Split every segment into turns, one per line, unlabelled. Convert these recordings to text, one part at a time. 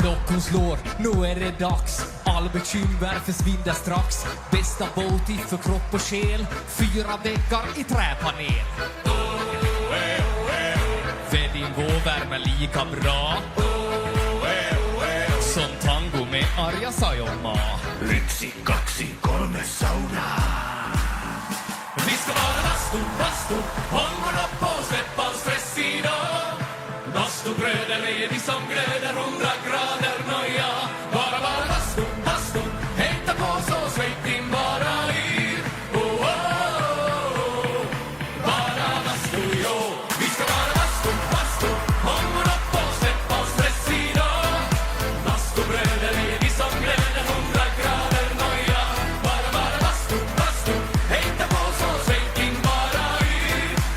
Klockan slår, nu är det dags. All bekymmer försvinner strax. Bästa båt för kropp och själ. 4 väggar i träpanel. För din vårvärme lika bra som tango med Arja Saijonmaa.
1, 2, 3 sauna.
Vi ska vara bastu, hångorna på, släppa stress idag. Bastubröder är vi som glöder 100 grader noja. Bara bastu, hejta på så släpp din bara i. Oh, oh, oh. Bara bastu, jo. Vi ska vara bastu, hångorna på, släppa stress idag. Bastubröder är vi som glöder 100 grader noja. Bara bastu, hejta på så släpp din bara i.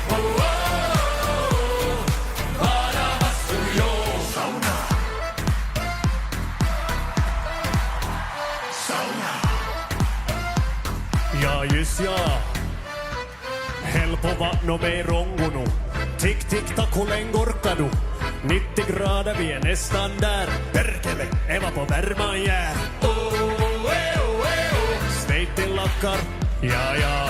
Oh, oh, oh. Bara bastu, jo.
Sauna. Sauna.
Ja, just ja. Häll på vattnet med rongono. Tick, tick, tack, hur länge orkar du? 90 grader, vi är nästan där. Perkele, Eva på värman jär. Svejt din lackar, ja, ja.